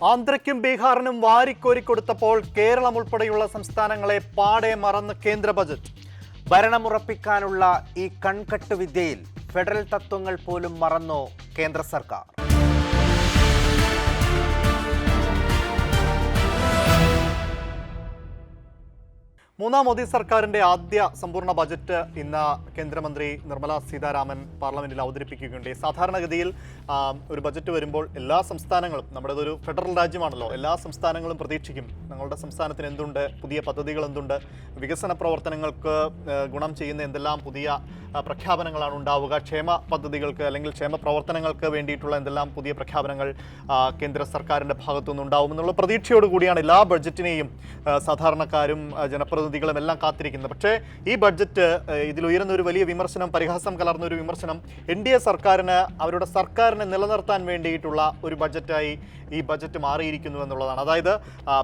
ആന്ധ്രയ്ക്കും ബീഹാറിനും വാരിക്കോരിക്കൊടുത്തപ്പോൾ കേരളം ഉൾപ്പെടെയുള്ള സംസ്ഥാനങ്ങളെ പാടെ മറന്ന് കേന്ദ്ര ബജറ്റ്. ഭരണമുറപ്പിക്കാനുള്ള ഈ കൺകെട്ട് വിദ്യയിൽ ഫെഡറൽ തത്വങ്ങൾ പോലും മറന്നോ കേന്ദ്ര സർക്കാർ? മൂന്നാം മോദി സർക്കാരിന്റെ ആദ്യ സമ്പൂർണ്ണ ബജറ്റ് ഇന്ന് കേന്ദ്രമന്ത്രി നിർമ്മല സീതാരാമൻ പാർലമെന്റിൽ അവതരിപ്പിക്കുകയുണ്ടായി. സാധാരണഗതിയിൽ ഒരു ബജറ്റ് വരുമ്പോൾ എല്ലാ സംസ്ഥാനങ്ങളും, നമ്മുടെ ഒരു ഫെഡറൽ രാജ്യമാണല്ലോ, എല്ലാ സംസ്ഥാനങ്ങളും പ്രതീക്ഷിക്കും ഞങ്ങളുടെ സംസ്ഥാനത്തിന് എന്തുണ്ട്, പുതിയ പദ്ധതികൾ എന്തുണ്ട്, വികസന പ്രവർത്തനങ്ങൾക്ക് ഗുണം ചെയ്യുന്ന എന്തെല്ലാം പുതിയ പ്രഖ്യാപനങ്ങളാണ് ഉണ്ടാവുക, ക്ഷേമ പദ്ധതികൾക്ക് അല്ലെങ്കിൽ ക്ഷേമ പ്രവർത്തനങ്ങൾക്ക് വേണ്ടിയിട്ടുള്ള എന്തെല്ലാം പുതിയ പ്രഖ്യാപനങ്ങൾ കേന്ദ്ര സർക്കാരിൻ്റെ ഭാഗത്തുനിന്ന് ഉണ്ടാവുമെന്നുള്ള പ്രതീക്ഷയോടുകൂടിയാണ് എല്ലാ ബഡ്ജറ്റിനെയും സാധാരണക്കാരും ജനപ്രതിനിധികളും എല്ലാം കാത്തിരിക്കുന്നത്. പക്ഷേ ഈ ബഡ്ജറ്റ് ഇതിലുയരുന്ന ഒരു വലിയ വിമർശനം, പരിഹാസം കലർന്ന ഒരു വിമർശനം, NDA സർക്കാരിന് അവരുടെ സർക്കാരിനെ നിലനിർത്താൻ വേണ്ടിയിട്ടുള്ള ഒരു ബഡ്ജറ്റായി ഈ ബജറ്റ് മാറിയിരിക്കുന്നു എന്നുള്ളതാണ്. അതായത്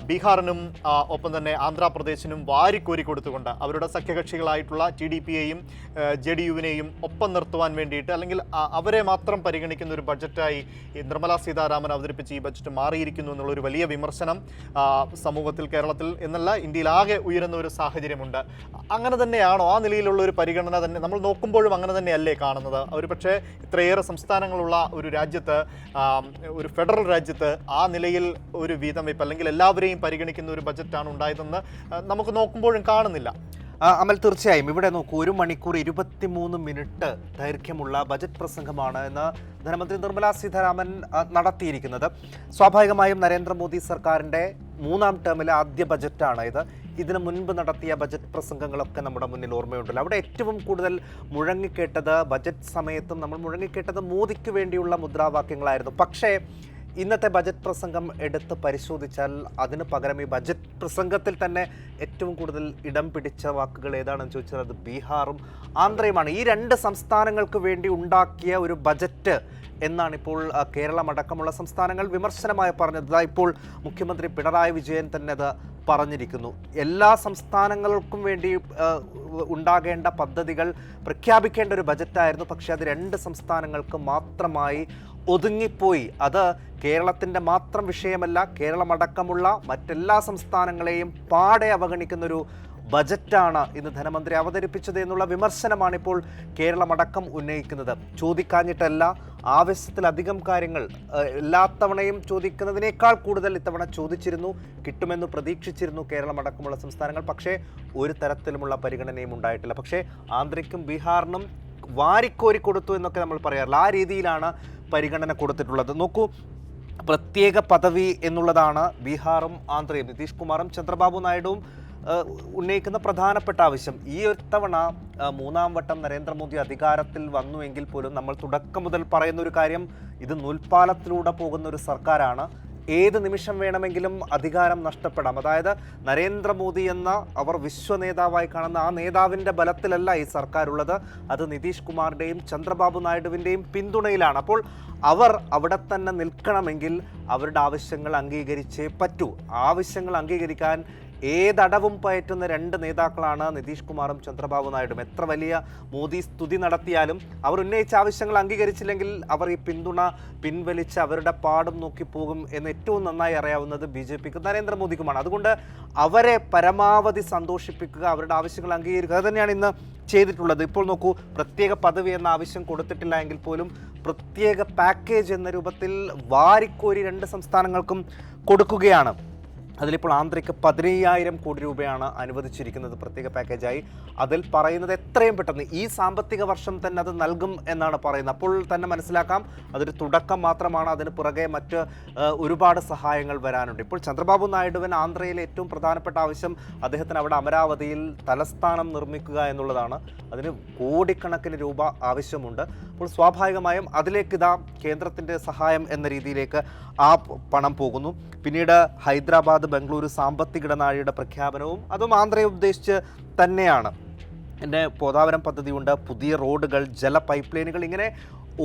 ബീഹാറിനും ഒപ്പം തന്നെ ആന്ധ്രാപ്രദേശിനും വാരിക്കോരി കൊടുത്തുകൊണ്ട് അവരുടെ സഖ്യകക്ഷികളായിട്ടുള്ള TDPയെയും JDUവിനെയും ഒപ്പം നിർത്തുവാൻ വേണ്ടിയിട്ട്, അല്ലെങ്കിൽ അവരെ മാത്രം പരിഗണിക്കുന്ന ഒരു ബഡ്ജറ്റായി നിർമ്മല സീതാരാമൻ അവതരിപ്പിച്ച് ഈ ബഡ്ജറ്റ് മാറിയിരിക്കുന്നു എന്നുള്ളൊരു വലിയ വിമർശനം സമൂഹത്തിൽ, കേരളത്തിൽ എന്നല്ല ഇന്ത്യയിലാകെ ഉയരുന്ന ഒരു സാഹചര്യമുണ്ട്. അങ്ങനെ തന്നെയാണോ? ആ നിലയിലുള്ള ഒരു പരിഗണന തന്നെ നമ്മൾ നോക്കുമ്പോഴും അങ്ങനെ തന്നെയല്ലേ കാണുന്നത്? ഒരു പക്ഷേ ഇത്രയേറെ സംസ്ഥാനങ്ങളുള്ള ഒരു രാജ്യത്ത്, ഒരു ഫെഡറൽ രാജ്യത്ത് ആ നിലയിൽ ഒരു വീതം വെപ്പ് അല്ലെങ്കിൽ എല്ലാവരെയും പരിഗണിക്കുന്ന ഒരു ബജറ്റാണ് ഉണ്ടായതെന്ന് നമുക്ക് നോക്കുമ്പോഴും കാണുന്നില്ല. അമൽ, തീർച്ചയായും ഇവിടെ നോക്കൂ, 1 മണിക്കൂർ 23 മിനിറ്റ് ദൈർഘ്യമുള്ള ബജറ്റ് പ്രസംഗമാണ് ഇന്ന് ധനമന്ത്രി നിർമ്മല സീതാരാമൻ നടത്തിയിരിക്കുന്നത്. സ്വാഭാവികമായും നരേന്ദ്രമോദി സർക്കാരിൻ്റെ 3ാം ടേമിലെ ആദ്യ ബജറ്റാണ് ഇത്. ഇതിനു മുൻപ് നടത്തിയ ബജറ്റ് പ്രസംഗങ്ങളൊക്കെ നമ്മുടെ മുന്നിൽ ഓർമ്മയുണ്ടല്ലോ. അവിടെ ഏറ്റവും കൂടുതൽ മുഴങ്ങിക്കേട്ടത്, ബജറ്റ് സമയത്തും നമ്മൾ മുഴങ്ങിക്കേട്ടത് മോദിക്ക് വേണ്ടിയുള്ള മുദ്രാവാക്യങ്ങളായിരുന്നു. പക്ഷേ ഇന്നത്തെ ബജറ്റ് പ്രസംഗം എടുത്ത് പരിശോധിച്ചാൽ അതിന് പകരം ഈ ബജറ്റ് പ്രസംഗത്തിൽ തന്നെ ഏറ്റവും കൂടുതൽ ഇടം പിടിച്ച വാക്കുകൾ ഏതാണെന്ന് ചോദിച്ചാൽ അത് ബീഹാറും ആന്ധ്രയുമാണ്. ഈ 2 സംസ്ഥാനങ്ങൾക്ക് വേണ്ടി ഉണ്ടാക്കിയ ഒരു ബജറ്റ് എന്നാണിപ്പോൾ കേരളമടക്കമുള്ള സംസ്ഥാനങ്ങൾ വിമർശനമായി പറഞ്ഞത്. ഇപ്പോൾ മുഖ്യമന്ത്രി പിണറായി വിജയൻ തന്നെ അത് പറഞ്ഞിരിക്കുന്നു. എല്ലാ സംസ്ഥാനങ്ങൾക്കും വേണ്ടി ഉണ്ടാകേണ്ട പദ്ധതികൾ പ്രഖ്യാപിക്കേണ്ട ഒരു ബജറ്റായിരുന്നു. പക്ഷേ അത് 2 സംസ്ഥാനങ്ങൾക്ക് മാത്രമായി ഒതുങ്ങിപ്പോയി. അത് കേരളത്തിൻ്റെ മാത്രം വിഷയമല്ല, കേരളമടക്കമുള്ള മറ്റെല്ലാ സംസ്ഥാനങ്ങളെയും പാടെ അവഗണിക്കുന്നൊരു ബജറ്റാണ് ഇന്ന് ധനമന്ത്രി അവതരിപ്പിച്ചത് എന്നുള്ള വിമർശനമാണ് ഇപ്പോൾ കേരളമടക്കം ഉന്നയിക്കുന്നത്. ചോദിക്കാഞ്ഞിട്ടല്ല, ആവശ്യത്തിലധികം കാര്യങ്ങൾ എല്ലാ തവണയും ചോദിക്കുന്നതിനേക്കാൾ കൂടുതൽ ഇത്തവണ ചോദിച്ചിരുന്നു, കിട്ടുമെന്ന് പ്രതീക്ഷിച്ചിരുന്നു കേരളമടക്കമുള്ള സംസ്ഥാനങ്ങൾ. പക്ഷേ ഒരു തരത്തിലുമുള്ള പരിഗണനയും ഉണ്ടായിട്ടില്ല. പക്ഷേ ആന്ധ്രയ്ക്കും ബീഹാറിനും വാരിക്കോരി കൊടുത്തു എന്നൊക്കെ നമ്മൾ പറയാറില്ല, ആ രീതിയിലാണ് പരിഗണന കൊടുത്തിട്ടുള്ളത്. നോക്കൂ, പ്രത്യേക പദവി എന്നുള്ളതാണ് ബീഹാറും ആന്ധ്രയും, നിതീഷ് കുമാറും ചന്ദ്രബാബു നായിഡുവും ഉന്നയിക്കുന്ന പ്രധാനപ്പെട്ട ആവശ്യം. ഈ ഒരു തവണ 3ാം വട്ടം നരേന്ദ്രമോദി അധികാരത്തിൽ വന്നുവെങ്കിൽ പോലും നമ്മൾ തുടക്കം മുതൽ പറയുന്ന ഒരു കാര്യം, ഇത് നൂൽപ്പാലത്തിലൂടെ പോകുന്ന ഒരു സർക്കാരാണ്. ഏത് നിമിഷം വേണമെങ്കിലും അധികാരം നഷ്ടപ്പെടാം. അതായത് നരേന്ദ്രമോദി എന്ന അവർ വിശ്വനേതാവായി കാണുന്ന ആ നേതാവിൻ്റെ ബലത്തിലല്ല ഈ സർക്കാർ ഉള്ളത്, അത് നിതീഷ് കുമാറിൻ്റെയും ചന്ദ്രബാബു നായിഡുവിൻ്റെയും പിന്തുണയിലാണ്. അപ്പോൾ അവർ അവിടെ തന്നെ നിൽക്കണമെങ്കിൽ അവരുടെ ആവശ്യങ്ങൾ അംഗീകരിച്ചേ പറ്റൂ. ആവശ്യങ്ങൾ അംഗീകരിക്കാൻ ഏതടവും പയറ്റുന്ന 2 നേതാക്കളാണ് നിതീഷ് കുമാറും ചന്ദ്രബാബു നായിഡും. എത്ര വലിയ മോദി സ്തുതി നടത്തിയാലും അവർ ഉന്നയിച്ച ആവശ്യങ്ങൾ അംഗീകരിച്ചില്ലെങ്കിൽ അവർ ഈ പിന്തുണ പിൻവലിച്ച് അവരുടെ പാടും നോക്കി പോകും എന്ന് ഏറ്റവും നന്നായി അറിയാവുന്നത് BJPക്കും നരേന്ദ്രമോദിക്കുമാണ്. അതുകൊണ്ട് അവരെ പരമാവധി സന്തോഷിപ്പിക്കുക, അവരുടെ ആവശ്യങ്ങൾ അംഗീകരിക്കുക, അത് തന്നെയാണ് ഇന്ന് ചെയ്തിട്ടുള്ളത്. ഇപ്പോൾ നോക്കൂ, പ്രത്യേക പദവി എന്ന ആവശ്യം കൊടുത്തിട്ടില്ല എങ്കിൽ പോലും പ്രത്യേക പാക്കേജ് എന്ന രൂപത്തിൽ വാരിക്കോരി 2 സംസ്ഥാനങ്ങൾക്കും കൊടുക്കുകയാണ്. അതിലിപ്പോൾ ആന്ധ്രയ്ക്ക് 15,000 കോടി രൂപയാണ് അനുവദിച്ചിരിക്കുന്നത് പ്രത്യേക പാക്കേജായി. അതിൽ പറയുന്നത് എത്രയും പെട്ടെന്ന് ഈ സാമ്പത്തിക വർഷം തന്നെ അത് നൽകും എന്നാണ് പറയുന്നത്. അപ്പോൾ തന്നെ മനസ്സിലാക്കാം അതൊരു തുടക്കം മാത്രമാണ്, അതിന് പുറകെ മറ്റ് ഒരുപാട് സഹായങ്ങൾ വരാനുണ്ട്. ഇപ്പോൾ ചന്ദ്രബാബു നായിഡുവിന് ആന്ധ്രയിലെ ഏറ്റവും പ്രധാനപ്പെട്ട ആവശ്യം അദ്ദേഹത്തിന് അവിടെ അമരാവതിയിൽ തലസ്ഥാനം നിർമ്മിക്കുക എന്നുള്ളതാണ്. അതിന് കോടിക്കണക്കിന് രൂപ ആവശ്യമുണ്ട്. അപ്പോൾ സ്വാഭാവികമായും അതിലേക്ക് ഇതാ കേന്ദ്രത്തിൻ്റെ സഹായം എന്ന രീതിയിലേക്ക് ആ പണം പോകുന്നു. പിന്നീട് ഹൈദരാബാദ് ബംഗളൂരു സാമ്പത്തിക ഇടനാഴിയുടെ പ്രഖ്യാപനവും അതും ആന്ധ്രയെ ഉദ്ദേശിച്ച് തന്നെയാണ്. പിന്നെ പോതാവരം പദ്ധതിയുണ്ട്, പുതിയ റോഡുകൾ, ജല പൈപ്പ് ലൈനുകൾ, ഇങ്ങനെ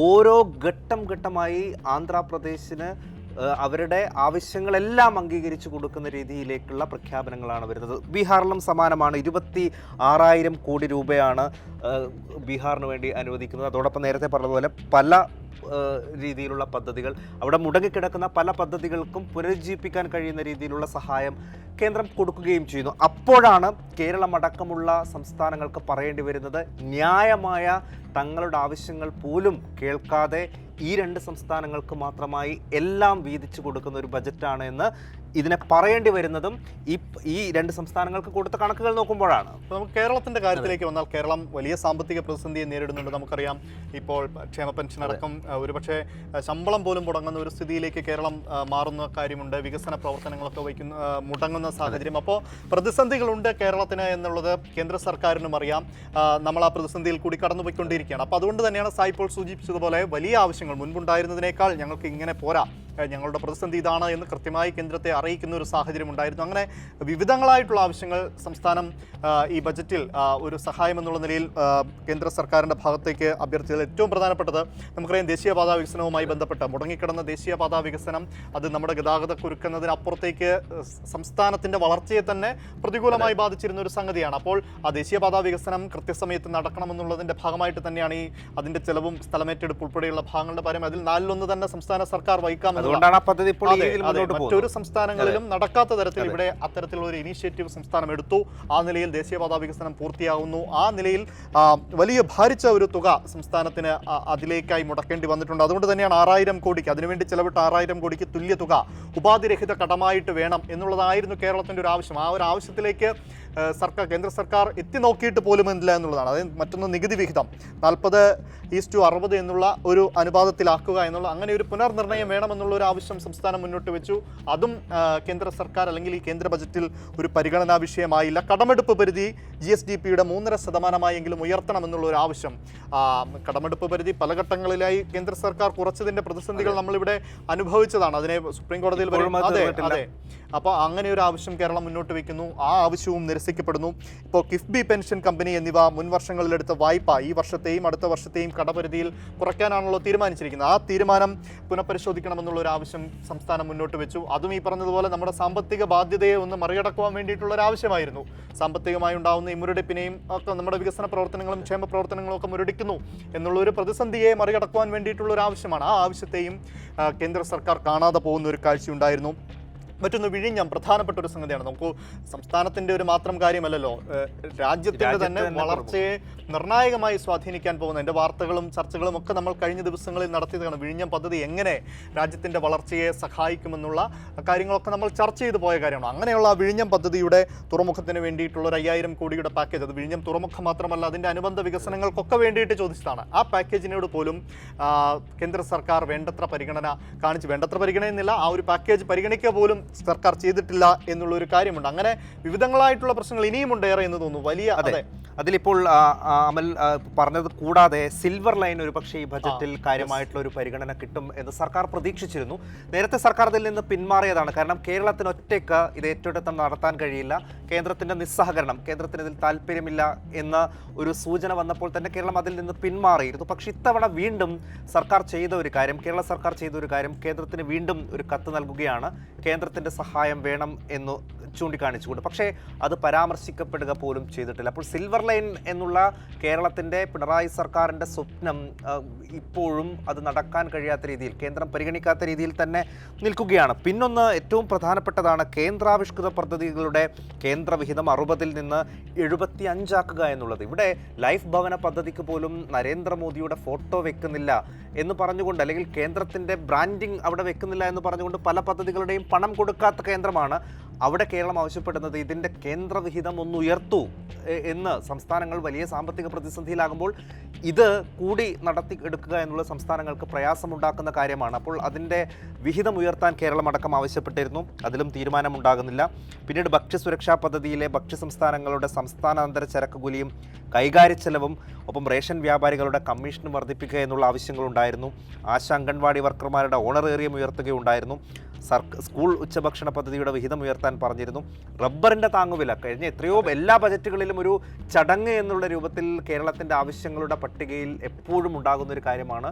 ഓരോ ഘട്ടം ഘട്ടമായി ആന്ധ്രാപ്രദേശിന് അവരുടെ ആവശ്യങ്ങളെല്ലാം അംഗീകരിച്ചു കൊടുക്കുന്ന രീതിയിലേക്കുള്ള പ്രഖ്യാപനങ്ങളാണ് വരുന്നത്. ബീഹാറിലും സമാനമാണ്. 26,000 കോടി രൂപയാണ് ബീഹാറിന് വേണ്ടി അനുവദിക്കുന്നത്. അതോടൊപ്പം നേരത്തെ പറഞ്ഞതുപോലെ പല രീതിയിലുള്ള പദ്ധതികൾ, അവിടെ മുടങ്ങിക്കിടക്കുന്ന പല പദ്ധതികൾക്കും പുനരുജ്ജീവിപ്പിക്കാൻ കഴിയുന്ന രീതിയിലുള്ള സഹായം കേന്ദ്രം കൊടുക്കുകയും ചെയ്യുന്നു. അപ്പോഴാണ് കേരളമടക്കമുള്ള സംസ്ഥാനങ്ങൾക്ക് പറയേണ്ടി വരുന്നത് ന്യായമായ തങ്ങളുടെ ആവശ്യങ്ങൾ പോലും കേൾക്കാതെ ഈ രണ്ട് സംസ്ഥാനങ്ങൾക്ക് മാത്രമായി എല്ലാം വീതിച്ചു കൊടുക്കുന്ന ഒരു ബജറ്റാണ് എന്ന് ഇതിനെ പറയേണ്ടി വരുന്നതും ഈ രണ്ട് സംസ്ഥാനങ്ങൾക്ക് കൊടുത്ത കണക്കുകൾ നോക്കുമ്പോഴാണ്. അപ്പോൾ നമുക്ക് കേരളത്തിന്റെ കാര്യത്തിലേക്ക് വന്നാൽ കേരളം വലിയ സാമ്പത്തിക പ്രതിസന്ധിയെ നേരിടുന്നുണ്ട്. നമുക്കറിയാം, ഇപ്പോൾ ക്ഷേമ പെൻഷൻ അടക്കം ഒരുപക്ഷെ ശമ്പളം പോലും മുടങ്ങുന്ന ഒരു സ്ഥിതിയിലേക്ക് കേരളം മാറുന്ന കാര്യമുണ്ട്. വികസന പ്രവർത്തനങ്ങളൊക്കെ മുടങ്ങുന്ന സാഹചര്യം. അപ്പോൾ പ്രതിസന്ധികളുണ്ട് കേരളത്തിന് എന്നുള്ളത് കേന്ദ്ര സർക്കാരിനും അറിയാം. നമ്മൾ ആ പ്രതിസന്ധിയിൽ കൂടി കടന്നുപോയിക്കൊണ്ടിരിക്കുകയാണ്. അപ്പോൾ അതുകൊണ്ട് തന്നെയാണ് സായി ഇപ്പോൾ സൂചിപ്പിച്ചതുപോലെ വലിയ ആവശ്യങ്ങൾ മുൻപുണ്ടായിരുന്നതിനേക്കാൾ ഞങ്ങൾക്ക് ഇങ്ങനെ പോരാ, ഞങ്ങളുടെ പ്രതിസന്ധി ഇതാണ് എന്ന് കൃത്യമായി കേന്ദ്രത്തെ അറിയിക്കുന്ന ഒരു സാഹചര്യം ഉണ്ടായിരുന്നു. അങ്ങനെ വിവിധങ്ങളായിട്ടുള്ള ആവശ്യങ്ങൾ സംസ്ഥാനം ഈ ബജറ്റിൽ ഒരു സഹായം എന്നുള്ള നിലയിൽ കേന്ദ്ര സർക്കാരിൻ്റെ ഭാഗത്തേക്ക് അഭ്യർത്ഥിച്ചത് ഏറ്റവും പ്രധാനപ്പെട്ടത് നമുക്കറിയാം, ദേശീയപാതാ വികസനവുമായി ബന്ധപ്പെട്ട് മുടങ്ങിക്കിടന്ന ദേശീയപാതാ വികസനം അത് നമ്മുടെ ഗതാഗത കുരുക്കുന്നതിനപ്പുറത്തേക്ക് സംസ്ഥാനത്തിൻ്റെ വളർച്ചയെ തന്നെ പ്രതികൂലമായി ബാധിച്ചിരുന്ന ഒരു സംഗതിയാണ്. അപ്പോൾ ആ ദേശീയപാതാ വികസനം കൃത്യസമയത്ത് നടക്കണമെന്നുള്ളതിൻ്റെ ഭാഗമായിട്ട് തന്നെയാണ് ഈ അതിൻ്റെ ചെലവും സ്ഥലമേറ്റെടുപ്പ് ഉൾപ്പെടെയുള്ള ഭാഗങ്ങളുടെ പരം അതിൽ 4-1 തന്നെ സംസ്ഥാന സർക്കാർ വഹിക്കാം. മറ്റൊരു സംസ്ഥാനങ്ങളിലും നടക്കാത്ത തരത്തിൽ ഇവിടെ അത്തരത്തിലുള്ള ഒരു ഇനീഷ്യേറ്റീവ് സംസ്ഥാനം എടുത്തു. ആ നിലയിൽ ദേശീയപാതാ വികസനം പൂർത്തിയാവുന്നു. ആ നിലയിൽ വലിയ ഭാരിച്ച ഒരു തുക സംസ്ഥാനത്തിന് അതിലേക്കായി മുടക്കേണ്ടി വന്നിട്ടുണ്ട്. അതുകൊണ്ട് തന്നെയാണ് 6000 കോടിക്ക് അതിനുവേണ്ടി ചെലവിട്ട 6000 കോടിക്ക് തുല്യ തുക ഉപാധിരഹിത കടമായിട്ട് വേണം എന്നുള്ളതായിരുന്നു കേരളത്തിൻ്റെ ഒരു ആവശ്യം. ആ ഒരു ആവശ്യത്തിലേക്ക് കേന്ദ്ര സർക്കാർ എത്തി നോക്കിയിട്ട് പോലും ഇല്ല എന്നുള്ളതാണ്. അതായത് മറ്റൊന്ന് നികുതി വിഹിതം 40:60 എന്നുള്ള ഒരു അനുപാതത്തിലാക്കുക എന്നുള്ള അങ്ങനെ ഒരു പുനർനിർണ്ണയം വേണമെന്നുള്ള ഒരു ആവശ്യം സംസ്ഥാനം മുന്നോട്ട് വെച്ചു. അതും കേന്ദ്ര സർക്കാർ അല്ലെങ്കിൽ ഈ കേന്ദ്ര ബജറ്റിൽ ഒരു പരിഗണനാ വിഷയമായില്ല. കടമെടുപ്പ് പരിധി GSDPയുടെ 3.5% ഉയർത്തണമെന്നുള്ള ഒരു ആവശ്യം. കടമെടുപ്പ് പരിധി പല ഘട്ടങ്ങളിലായി കേന്ദ്ര സർക്കാർ കുറച്ചതിൻ്റെ പ്രതിസന്ധികൾ നമ്മളിവിടെ അനുഭവിച്ചതാണ്. അതിനെ സുപ്രീം കോടതിയിൽ അതെ. അപ്പോൾ അങ്ങനെ ഒരു ആവശ്യം കേരളം മുന്നോട്ട് വയ്ക്കുന്നു. ആ ആവശ്യവും നിരസിക്കപ്പെടുന്നു. ഇപ്പോൾ കിഫ്ബി പെൻഷൻ കമ്പനി എന്നിവ മുൻ വർഷങ്ങളിലെടുത്ത വായ്പ ഈ വർഷത്തെയും അടുത്ത വർഷത്തെയും കടപരിധിയിൽ കുറയ്ക്കാനാണല്ലോ തീരുമാനിച്ചിരിക്കുന്നത്. ആ തീരുമാനം പുനഃപരിശോധിക്കണമെന്നുള്ള ഒരു ആവശ്യം സംസ്ഥാനം മുന്നോട്ട് വെച്ചു. അതും ഈ പറഞ്ഞതുപോലെ നമ്മുടെ സാമ്പത്തിക ബാധ്യതയെ ഒന്ന് മറികടക്കുവാൻ വേണ്ടിയിട്ടുള്ള ഒരു ആവശ്യമായിരുന്നു. സാമ്പത്തികമായി ഉണ്ടാകുന്ന ഈ മുരടിപ്പിനെയും ഒക്കെ നമ്മുടെ വികസന പ്രവർത്തനങ്ങളും ക്ഷേമ പ്രവർത്തനങ്ങളും ഒക്കെ മുരടിക്കുന്നു എന്നുള്ള ഒരു പ്രതിസന്ധിയെ മറികടക്കുവാൻ വേണ്ടിയിട്ടുള്ള ഒരു ആവശ്യമാണ്. ആ ആവശ്യത്തെയും കേന്ദ്ര സർക്കാർ കാണാതെ പോകുന്ന ഒരു കാഴ്ചയുണ്ടായിരുന്നു. മറ്റൊന്ന് വിഴിഞ്ഞം പ്രധാനപ്പെട്ട ഒരു സംഗതിയാണ്. നമുക്ക് സംസ്ഥാനത്തിൻ്റെ ഒരു മാത്രം കാര്യമല്ലല്ലോ, രാജ്യത്തിൻ്റെ തന്നെ വളർച്ചയെ നിർണായകമായി സ്വാധീനിക്കാൻ പോകുന്ന എൻ്റെ വാർത്തകളും ചർച്ചകളും ഒക്കെ നമ്മൾ കഴിഞ്ഞ ദിവസങ്ങളിൽ നടത്തിയതാണ്. വിഴിഞ്ഞം പദ്ധതി എങ്ങനെ രാജ്യത്തിൻ്റെ വളർച്ചയെ സഹായിക്കുമെന്നുള്ള കാര്യങ്ങളൊക്കെ നമ്മൾ ചർച്ച ചെയ്തു പോയ കാര്യമാണ്. അങ്ങനെയുള്ള ആ വിഴിഞ്ഞം പദ്ധതിയുടെ തുറമുഖത്തിന് വേണ്ടിയിട്ടുള്ള ഒരു 5000 കോടിയുടെ പാക്കേജ്, അത് വിഴിഞ്ഞം തുറമുഖം മാത്രമല്ല അതിൻ്റെ അനുബന്ധ വികസനങ്ങൾക്കൊക്കെ വേണ്ടിയിട്ട് ചോദിച്ചതാണ്. ആ പാക്കേജിനോട് പോലും കേന്ദ്ര സർക്കാർ വേണ്ടത്ര പരിഗണനയെന്നില്ല, ആ ഒരു പാക്കേജ് പരിഗണിക്കുക പോലും സർക്കാർ ചെയ്തിട്ടില്ല എന്നുള്ളൊരു കാര്യമുണ്ട്. അങ്ങനെ വിവിധങ്ങളായിട്ടുള്ള പ്രശ്നങ്ങൾ ഇനിയുമുണ്ട് ഏറെ എന്ന് തോന്നുന്നു. വലിയ അതിലിപ്പോൾ അമൽ പറഞ്ഞത് കൂടാതെ സിൽവർ ലൈൻ ഒരു പക്ഷേ ഈ ബജറ്റിൽ കാര്യമായിട്ടുള്ള ഒരു പരിഗണന കിട്ടും എന്ന് സർക്കാർ പ്രതീക്ഷിച്ചിരുന്നു. നേരത്തെ സർക്കാർ അതിൽ നിന്ന് പിന്മാറിയതാണ്. കാരണം കേരളത്തിന് ഒറ്റയ്ക്ക് ഇത് ഏറ്റെടുത്ത് നടത്താൻ കഴിയില്ല, കേന്ദ്രത്തിൻ്റെ നിസ്സഹകരണം, കേന്ദ്രത്തിന് ഇതിൽ താല്പര്യമില്ല എന്ന ഒരു സൂചന വന്നപ്പോൾ തന്നെ കേരളം അതിൽ നിന്ന് പിന്മാറിയിരുന്നു. പക്ഷേ ഇത്തവണ വീണ്ടും സർക്കാർ ചെയ്ത ഒരു കാര്യം, കേരള സർക്കാർ ചെയ്ത ഒരു കാര്യം, കേന്ദ്രത്തിന് വീണ്ടും ഒരു കത്ത് നൽകുകയാണ്. കേന്ദ്രത്തിൻ്റെ സഹായം വേണം എന്ന് ചൂണ്ടിക്കാണിച്ചുകൊണ്ട്. പക്ഷേ അത് പരാമർശിക്കപ്പെടുക പോലും ചെയ്തിട്ടില്ല. അപ്പോൾ സിൽവർ ലൈൻ എന്നുള്ള കേരളത്തിൻ്റെ പിണറായി സർക്കാരിൻ്റെ സ്വപ്നം ഇപ്പോഴും അത് നടക്കാൻ കഴിയാത്ത രീതിയിൽ, കേന്ദ്രം പരിഗണിക്കാത്ത രീതിയിൽ തന്നെ നിൽക്കുകയാണ്. പിന്നൊന്ന് ഏറ്റവും പ്രധാനപ്പെട്ടതാണ് കേന്ദ്രാവിഷ്കൃത പദ്ധതികളുടെ കേന്ദ്രവിഹിതം 60-ൽ നിന്ന് 75 ആക്കുക എന്നുള്ളത്. ഇവിടെ ലൈഫ് ഭവന പദ്ധതിക്ക് പോലും നരേന്ദ്രമോദിയുടെ ഫോട്ടോ വെക്കുന്നില്ല എന്ന് പറഞ്ഞുകൊണ്ട്, അല്ലെങ്കിൽ കേന്ദ്രത്തിൻ്റെ ബ്രാൻഡിങ് അവിടെ വെക്കുന്നില്ല എന്ന് പറഞ്ഞുകൊണ്ട് പല പദ്ധതികളുടെയും പണം കൊടുക്കാത്ത കേന്ദ്രമാണ്. അവിടെ കേരളം ആവശ്യപ്പെടുന്നത് ഇതിൻ്റെ കേന്ദ്രവിഹിതം ഒന്ന് ഉയർത്തൂ എന്ന്. സംസ്ഥാനങ്ങൾ വലിയ സാമ്പത്തിക പ്രതിസന്ധിയിലാകുമ്പോൾ ഇത് കൂടി നടത്തി എടുക്കുക എന്നുള്ള സംസ്ഥാനങ്ങൾക്ക് പ്രയാസമുണ്ടാക്കുന്ന കാര്യമാണ്. അപ്പോൾ അതിൻ്റെ വിഹിതം ഉയർത്താൻ കേരളം അടക്കം ആവശ്യപ്പെട്ടിരുന്നു. അതിലും തീരുമാനമുണ്ടാകുന്നില്ല. പിന്നീട് ഭക്ഷ്യസുരക്ഷാ പദ്ധതിയിലെ ഭക്ഷ്യസംസ്ഥാനങ്ങളുടെ സംസ്ഥാനാന്തര ചരക്ക് കൂലിയും കൈകാര്യ ചെലവും ഒപ്പം റേഷൻ വ്യാപാരികളുടെ കമ്മീഷൻ വർദ്ധിപ്പിക്കുക എന്നുള്ള ആവശ്യങ്ങളുണ്ടായിരുന്നു. ആശാ അംഗൻവാടി വർക്കർമാരുടെ ഓണറേറിയം ഉയർത്തുകയുണ്ടായിരുന്നു. സ്കൂൾ ഉച്ചഭക്ഷണ പദ്ധതിയുടെ വിഹിതം ഉയർത്താൻ പറഞ്ഞിരുന്നു. റബ്ബറിൻ്റെ താങ്ങുവില കഴിഞ്ഞ എല്ലാ ബജറ്റുകളിലും ഒരു ചടങ്ങ് എന്നുള്ള രൂപത്തിൽ കേരളത്തിൻ്റെ ആവശ്യങ്ങളുടെ പട്ടികയിൽ എപ്പോഴും ഉണ്ടാകുന്ന ഒരു കാര്യമാണ്.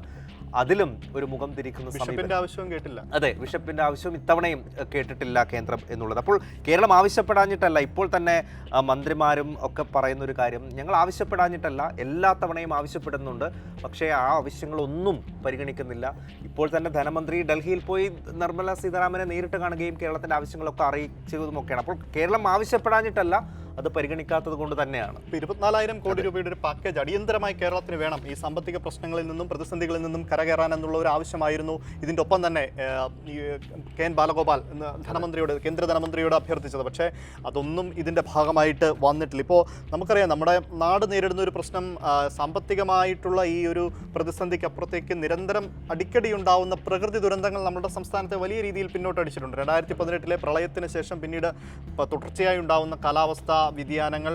അതിലും ഒരു മുഖം തിരിക്കുന്ന സമീപനം. ആവശ്യവും കേട്ടില്ല. അതെ, ബിഷപ്പിന്റെ ആവശ്യം ഇത്തവണയും കേട്ടിട്ടില്ല കേന്ദ്രം എന്നുള്ളത്. അപ്പോൾ കേരളം ആവശ്യപ്പെടാഞ്ഞിട്ടല്ല, ഇപ്പോൾ തന്നെ മന്ത്രിമാരും ഒക്കെ പറയുന്ന ഒരു കാര്യം, ഞങ്ങൾ ആവശ്യപ്പെടാഞ്ഞിട്ടല്ല, എല്ലാ തവണയും ആവശ്യപ്പെടുന്നുണ്ട്, പക്ഷേ ആ ആവശ്യങ്ങളൊന്നും പരിഗണിക്കുന്നില്ല. ഇപ്പോൾ തന്നെ ധനമന്ത്രി ഡൽഹിയിൽ പോയി നിർമ്മല സീതാരാമനെ നേരിട്ട് കാണുകയും കേരളത്തിന്റെ ആവശ്യങ്ങളൊക്കെ അറിയിച്ചതുമൊക്കെയാണ്. അപ്പോൾ കേരളം ആവശ്യപ്പെടാഞ്ഞിട്ടല്ല, അത് പരിഗണിക്കാത്തത് കൊണ്ട് തന്നെയാണ്. 24,000 കോടി രൂപയുടെ ഒരു പാക്കേജ് അടിയന്തരമായി കേരളത്തിന് വേണം ഈ സാമ്പത്തിക പ്രശ്നങ്ങളിൽ നിന്നും പ്രതിസന്ധികളിൽ നിന്നും കരകയറാൻ എന്നുള്ള ഒരു ആവശ്യമായിരുന്നു. ഇതിൻ്റെ ഒപ്പം തന്നെ കെ.എൻ. ബാലഗോപാൽ ധനമന്ത്രിയോട്, കേന്ദ്ര ധനമന്ത്രിയോട് അഭ്യർത്ഥിച്ചത്. പക്ഷേ അതൊന്നും ഇതിൻ്റെ ഭാഗമായിട്ട് വന്നിട്ടില്ല. ഇപ്പോൾ നമുക്കറിയാം, നമ്മുടെ നാട് നേരിടുന്ന ഒരു പ്രശ്നം സാമ്പത്തികമായിട്ടുള്ള ഈ ഒരു പ്രതിസന്ധിക്ക് അപ്പുറത്തേക്ക് നിരന്തരം അടിക്കടി ഉണ്ടാവുന്ന പ്രകൃതി ദുരന്തങ്ങൾ നമ്മുടെ സംസ്ഥാനത്തെ വലിയ രീതിയിൽ പിന്നോട്ടടിച്ചിട്ടുണ്ട്. 2018 പ്രളയത്തിന് ശേഷം പിന്നീട് തുടർച്ചയായി ഉണ്ടാവുന്ന കാലാവസ്ഥ വ്യതിയാനങ്ങൾ,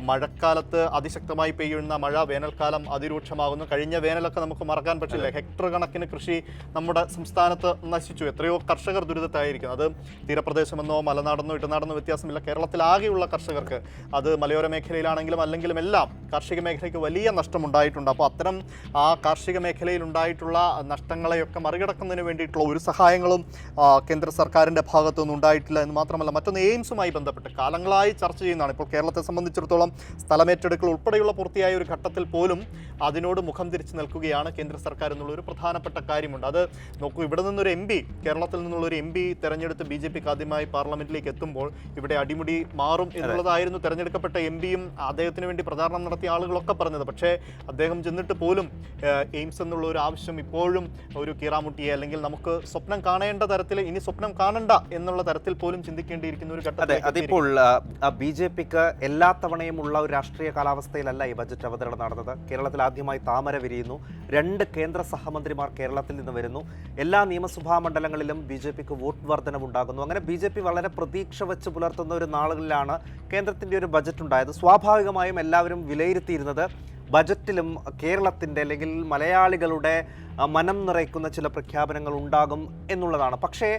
മഴക്കാലത്ത് അതിശക്തമായി പെയ്യുന്ന മഴ, വേനൽക്കാലം അതിരൂക്ഷമാകുന്നു. കഴിഞ്ഞ വേനലൊക്കെ നമുക്ക് മറക്കാൻ പറ്റില്ല. ഹെക്ടർ കണക്കിന് കൃഷി നമ്മുടെ സംസ്ഥാനത്ത് നശിച്ചു. എത്രയോ കർഷകർ ദുരിതത്തായിരിക്കും. അത് തീരപ്രദേശമെന്നോ മലനാടെന്നോ ഇടനാടെന്നോ വ്യത്യാസമില്ല. കേരളത്തിലാകെയുള്ള കർഷകർക്ക്, അത് മലയോര മേഖലയിലാണെങ്കിലും അല്ലെങ്കിലും എല്ലാം കാർഷിക മേഖലയ്ക്ക് വലിയ നഷ്ടമുണ്ടായിട്ടുണ്ട്. അപ്പോൾ അത്തരം ആ കാർഷിക മേഖലയിൽ ഉണ്ടായിട്ടുള്ള നഷ്ടങ്ങളെയൊക്കെ മറികടക്കുന്നതിന് വേണ്ടിയിട്ടുള്ള ഒരു സഹായങ്ങളും കേന്ദ്ര സർക്കാരിൻ്റെ ഭാഗത്തുനിന്ന് ഉണ്ടായിട്ടില്ല എന്ന് മാത്രമല്ല, മറ്റൊന്ന് എയിംസുമായി ബന്ധപ്പെട്ട് കാലങ്ങളായി ചർച്ച ചെയ്യുന്നതാണ്. ഇപ്പോൾ കേരളത്തെ സംബന്ധിച്ചിടത്തോളം സ്ഥലമേറ്റെടുക്കൽ ഉൾപ്പെടെയുള്ള പൂർത്തിയായ ഒരു ഘട്ടത്തിൽ പോലും അതിനോട് മുഖം തിരിച്ചു നിൽക്കുകയാണ് കേന്ദ്ര സർക്കാർ എന്നുള്ള ഒരു പ്രധാനപ്പെട്ട കാര്യമുണ്ട്. അത് നോക്കൂ, ഇവിടെ നിന്നൊരു എം പി, കേരളത്തിൽ നിന്നുള്ളൊരു എം പി തെരഞ്ഞെടുത്ത് BJP ആദ്യമായി പാർലമെന്റിലേക്ക് എത്തുമ്പോൾ ഇവിടെ അടിമുടി മാറും എന്നുള്ളതായിരുന്നു തെരഞ്ഞെടുക്കപ്പെട്ട എം പിയും അദ്ദേഹത്തിന് വേണ്ടി പ്രചാരണം നടത്തിയ ആളുകളൊക്കെ പറഞ്ഞത്. പക്ഷേ അദ്ദേഹം ചെന്നിട്ട് പോലും എയിംസ് എന്നുള്ള ഒരു ആവശ്യം ഇപ്പോഴും ഒരു കീറാമുട്ടിയെ, അല്ലെങ്കിൽ നമുക്ക് സ്വപ്നം കാണേണ്ട തരത്തിൽ, ഇനി സ്വപ്നം കാണണ്ട എന്നുള്ള തരത്തിൽ പോലും ചിന്തിക്കേണ്ടിയിരിക്കുന്ന ഒരു ഘട്ടത്തിൽ അതിപ്പോൾ BJPക്ക് എല്ലാ തവണയും ഉള്ള ഒരു രാഷ്ട്രീയ കാലാവസ്ഥയിലല്ല ഈ ബജറ്റ് അവതരണം നടന്നത്. കേരളത്തിൽ ആദ്യമായി താമര വിരിയുന്നു. 2 കേന്ദ്ര സഹമന്ത്രിമാർ കേരളത്തിൽ നിന്ന് വരുന്നു. എല്ലാ നിയമസഭാ മണ്ഡലങ്ങളിലും BJPക്ക് വോട്ട് വർധനവുണ്ടാകുന്നു. അങ്ങനെ BJP വളരെ പ്രതീക്ഷ വെച്ച് പുലർത്തുന്ന ഒരു നാളുകളിലാണ് കേന്ദ്രത്തിൻ്റെ ഒരു ബജറ്റ് ഉണ്ടായത്. സ്വാഭാവികമായും എല്ലാവരും വിലയിരുത്തിയിരുന്നത് ബജറ്റിലും കേരളത്തിൻ്റെ അല്ലെങ്കിൽ മലയാളികളുടെ മനം നിറയ്ക്കുന്ന ചില പ്രഖ്യാപനങ്ങൾ ഉണ്ടാകും എന്നുള്ളതാണ്. പക്ഷേ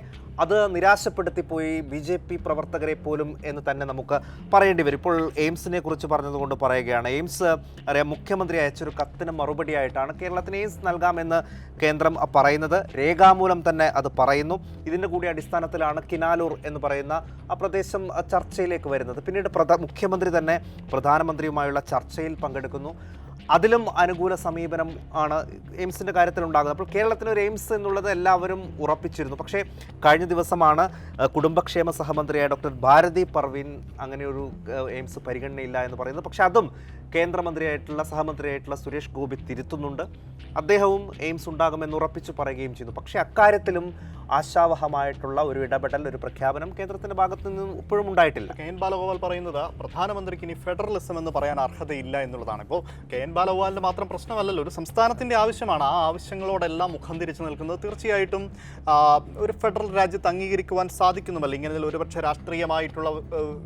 അത് നിരാശപ്പെടുത്തിപ്പോയി BJP പ്രവർത്തകരെ പോലും എന്ന് തന്നെ നമുക്ക് പറയേണ്ടി വരും. ഇപ്പോൾ എയിംസിനെ കുറിച്ച് പറഞ്ഞതുകൊണ്ട് പറയുകയാണ്. എയിംസ് അറിയാം, മുഖ്യമന്ത്രി അയച്ചൊരു കത്തിന് മറുപടിയായിട്ടാണ് കേരളത്തിന് എയിംസ് നൽകാമെന്ന് കേന്ദ്രം പറയുന്നത്. രേഖാമൂലം തന്നെ അത് പറയുന്നു. ഇതിൻ്റെ കൂടി അടിസ്ഥാനത്തിലാണ് കിനാലൂർ എന്ന് പറയുന്ന ആ പ്രദേശം ചർച്ചയിലേക്ക് വരുന്നത്. പിന്നീട് മുഖ്യമന്ത്രി തന്നെ പ്രധാനമന്ത്രിയുമായുള്ള ചർച്ചയിൽ പങ്കെടുക്കുന്നു. അതിലും അനുകൂല സമീപനം ആണ് എയിംസിൻ്റെ കാര്യത്തിൽ ഉണ്ടാകുന്നത്. അപ്പോൾ കേരളത്തിന് ഒരു എയിംസ് എന്നുള്ളത് എല്ലാവരും ഉറപ്പിച്ചിരുന്നു. പക്ഷേ കഴിഞ്ഞ ദിവസമാണ് കുടുംബക്ഷേമ സഹമന്ത്രിയായ ഡോക്ടർ ഭാരതി പർവീൻ അങ്ങനെയൊരു എയിംസ് പരിഗണനയില്ല എന്ന് പറയുന്നത്. പക്ഷേ അതും കേന്ദ്രമന്ത്രിയായിട്ടുള്ള സഹമന്ത്രിയായിട്ടുള്ള സുരേഷ് ഗോപി തിരുത്തുന്നുണ്ട്. അദ്ദേഹവും എയിംസ് ഉണ്ടാകുമെന്ന് ഉറപ്പിച്ചു പറയുകയും ചെയ്യുന്നു. പക്ഷേ അക്കാര്യത്തിലും ആശാവഹമായിട്ടുള്ള ഒരു ഇടപെടൽ, ഒരു പ്രഖ്യാപനം കേന്ദ്രത്തിന്റെ ഭാഗത്തു നിന്നും ഇപ്പോഴും ഉണ്ടായിട്ടില്ല. കെ.എൻ. ബാലഗോപാൽ പറയുന്നത് പ്രധാനമന്ത്രിക്ക് ഇനി ഫെഡറലിസം എന്ന് പറയാൻ അർഹതയില്ല എന്നുള്ളതാണ്. ഇപ്പോൾ കെ.എൻ. ബാലഗോപാലിന്റെ മാത്രം പ്രശ്നമല്ലല്ലോ, ഒരു സംസ്ഥാനത്തിന്റെ ആവശ്യമാണ്. ആ ആവശ്യങ്ങളോടെല്ലാം മുഖം തിരിച്ചു നിൽക്കുന്നത് തീർച്ചയായിട്ടും ഒരു ഫെഡറൽ രാജ്യത്ത് അംഗീകരിക്കുവാൻ സാധിക്കുന്നുമല്ല. ഇങ്ങനെ ഒരുപക്ഷെ രാഷ്ട്രീയമായിട്ടുള്ള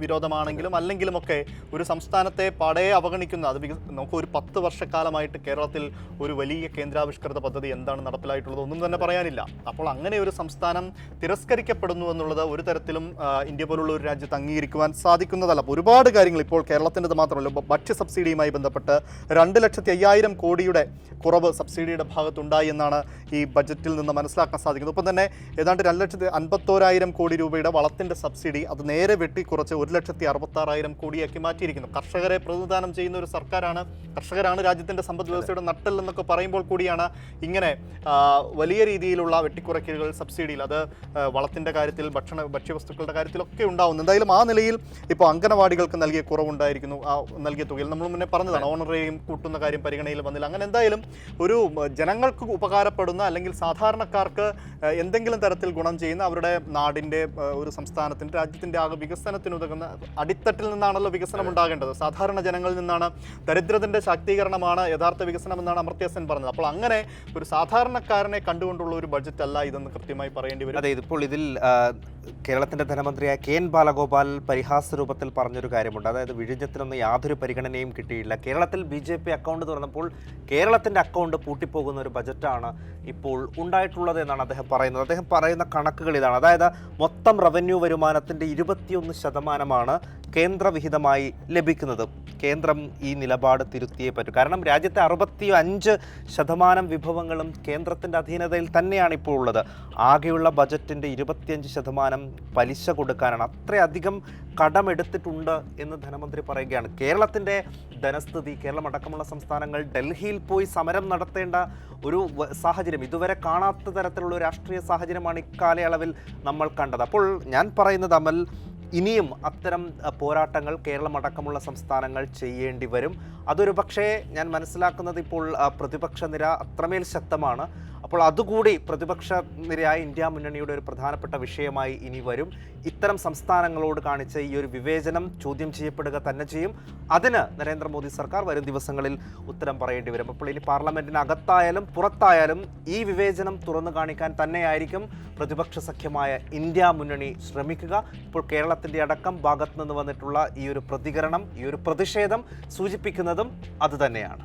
വിരോധമാണെങ്കിലും അല്ലെങ്കിലും ഒക്കെ ഒരു സംസ്ഥാനത്തെ പാടെ അവഗണിക്കുന്ന, അത് നമുക്ക് ഒരു 10 വർഷക്കാലമായിട്ട് കേരളത്തിൽ ഒരു വലിയ കേന്ദ്രാവിഷ്കൃത പദ്ധതി എന്താണ് നടപ്പിലായിട്ടുള്ളത് ഒന്നും തന്നെ പറയാനില്ല. അപ്പോൾ അങ്ങനെ ഒരു സംസ്ഥാനം തിരസ്കരിക്കപ്പെടുന്നു എന്നുള്ളത് ഒരു തരത്തിലും ഇന്ത്യ പോലുള്ള ഒരു രാജ്യത്ത് അംഗീകരിക്കുവാൻ സാധിക്കുന്നതല്ല. ഒരുപാട് കാര്യങ്ങൾ ഇപ്പോൾ കേരളത്തിൻ്റെത് മാത്രമല്ല, ഭക്ഷ്യ സബ്സിഡിയുമായി ബന്ധപ്പെട്ട് 2,05,000 കോടിയുടെ കുറവ് സബ്സിഡിയുടെ ഭാഗത്തുണ്ടായി എന്നാണ് ഈ ബജറ്റിൽ നിന്ന് മനസ്സിലാക്കാൻ സാധിക്കുന്നത്. ഒപ്പം തന്നെ ഏതാണ്ട് 2,51,000 കോടി രൂപയുടെ വളത്തിൻ്റെ സബ്സിഡി അത് നേരെ വെട്ടിക്കുറച്ച് 1,66,000 കോടിയാക്കി മാറ്റിയിരിക്കുന്നു. കർഷകരെ പ്രതിനിധാനം ചെയ്യുന്ന ഒരു സർക്കാരാണ്, കർഷകരാണ് രാജ്യത്തിൻ്റെ സമ്പദ് വ്യവസ്ഥയുടെ നട്ടെൽ എന്നൊക്കെ പറയുമ്പോൾ കൂടിയാണ് ഇങ്ങനെ വലിയ രീതിയിലുള്ള വെട്ടിക്കുറയ്ക്കലുകൾ സബ്സിഡിയിൽ, അത് വളത്തിൻ്റെ കാര്യത്തിൽ, ഭക്ഷ്യവസ്തുക്കളുടെ കാര്യത്തിലൊക്കെ ഉണ്ടാവുന്നു. എന്തായാലും ആ നിലയിൽ ഇപ്പോൾ അംഗനവാടികൾക്ക് നൽകിയ കുറവുണ്ടായിരിക്കുന്നു. ആ നൽകിയ തുകയിൽ നമ്മൾ മുന്നേ പറഞ്ഞതാണ്, ഓണറേയും കൂട്ടുന്ന കാര്യം പരിഗണനയിൽ വന്നില്ല. അങ്ങനെ എന്തായാലും ഒരു ജനങ്ങൾക്ക് ഉപകാരപ്പെടുന്ന, അല്ലെങ്കിൽ സാധാരണക്കാർക്ക് എന്തെങ്കിലും തരത്തിൽ ഗുണം ചെയ്യുന്ന, അവരുടെ നാടിൻ്റെ, ഒരു സംസ്ഥാനത്തിൻ്റെ, രാജ്യത്തിൻ്റെ ആകെ വികസനത്തിനുതകുന്ന അടിത്തട്ടിൽ നിന്നാണല്ലോ വികസനം ഉണ്ടാകേണ്ടത്. സാധാരണ ജനങ്ങളിൽ നിന്നാണ്. ദരിദ്രത്തിൻ്റെ ശാക്തീകരണമാണ് യഥാർത്ഥ വികസനം എന്നാണ് അമർത്യ സെൻ പറഞ്ഞത്. അപ്പോൾ അങ്ങനെ ഒരു സാധാരണക്കാരനെ കണ്ടുകൊണ്ടുള്ള ഒരു ബജറ്റ് അല്ല ഇതെന്ന് കൃത്യമായി പറയേണ്ടി വരും. അതെ, ഇതിപ്പോൾ ഇതിൽ കേരളത്തിൻ്റെ ധനമന്ത്രിയായ കെ എൻ ബാലഗോപാൽ പരിഹാസ രൂപത്തിൽ പറഞ്ഞൊരു കാര്യമുണ്ട്. അതായത് വിഴിഞ്ഞത്തിനൊന്നും യാതൊരു പരിഗണനയും കിട്ടിയില്ല. കേരളത്തിൽ BJP അക്കൗണ്ട് തുറന്നപ്പോൾ കേരളത്തിൻ്റെ അക്കൗണ്ട് പൂട്ടിപ്പോകുന്ന ഒരു ബജറ്റാണ് ഇപ്പോൾ ഉണ്ടായിട്ടുള്ളത് എന്നാണ് അദ്ദേഹം പറയുന്നത്. അദ്ദേഹം പറയുന്ന കണക്കുകൾ ഇതാണ്. അതായത് മൊത്തം റവന്യൂ വരുമാനത്തിൻ്റെ 21% കേന്ദ്രവിഹിതമായി ലഭിക്കുന്നത്. കേന്ദ്രം ഈ നിലപാട് തിരുത്തിയേ പറ്റൂ. കാരണം രാജ്യത്തെ 65% വിഭവങ്ങളും കേന്ദ്രത്തിൻ്റെ അധീനതയിൽ തന്നെയാണ് ഇപ്പോൾ ഉള്ളത്. ആകെയുള്ള ബജറ്റിൻ്റെ 25% പലിശ കൊടുക്കാനാണ്. അത്രയധികം കടമെടുത്തിട്ടുണ്ട് എന്ന് ധനമന്ത്രി പറയുകയാണ്. കേരളത്തിൻ്റെ ധനസ്ഥിതി, കേരളം അടക്കമുള്ള സംസ്ഥാനങ്ങൾ ഡൽഹിയിൽ പോയി സമരം നടത്തേണ്ട ഒരു സാഹചര്യം, ഇതുവരെ കാണാത്ത തരത്തിലുള്ള രാഷ്ട്രീയ സാഹചര്യമാണ് ഇക്കാലയളവിൽ നമ്മൾ കണ്ടത്. അപ്പോൾ ഞാൻ പറയുന്നത് അമൽ, ഇനിയും അത്തരം പോരാട്ടങ്ങൾ കേരളം അടക്കമുള്ള സംസ്ഥാനങ്ങൾ ചെയ്യേണ്ടി വരും. അതൊരു പക്ഷേ ഞാൻ മനസ്സിലാക്കുന്നത് ഇപ്പോൾ പ്രതിപക്ഷ നിര അത്രമേൽ ശക്തമാണ്. അപ്പോൾ അതുകൂടി പ്രതിപക്ഷ നിരയായ ഇന്ത്യ മുന്നണിയുടെ ഒരു പ്രധാനപ്പെട്ട വിഷയമായി ഇനി വരും. ഇത്തരം സംസ്ഥാനങ്ങളോട് കാണിച്ച ഈ ഒരു വിവേചനം ചോദ്യം ചെയ്യപ്പെടുക തന്നെ ചെയ്യും. അതിന് നരേന്ദ്രമോദി സർക്കാർ വരും ദിവസങ്ങളിൽ ഉത്തരം പറയേണ്ടി വരും. അപ്പോൾ ഇനി പാർലമെന്റിനകത്തായാലും പുറത്തായാലും ഈ വിവേചനം തുറന്നു കാണിക്കാൻ തന്നെയായിരിക്കും പ്രതിപക്ഷ സഖ്യമായ ഇന്ത്യ മുന്നണി ശ്രമിക്കുക. ഇപ്പോൾ കേരളത്തിൻ്റെ അടക്കം ഭാഗത്തു നിന്ന് വന്നിട്ടുള്ള ഈ ഒരു പ്രതികരണം, ഈ ഒരു പ്രതിഷേധം സൂചിപ്പിക്കുന്നതും അതുതന്നെയാണ്.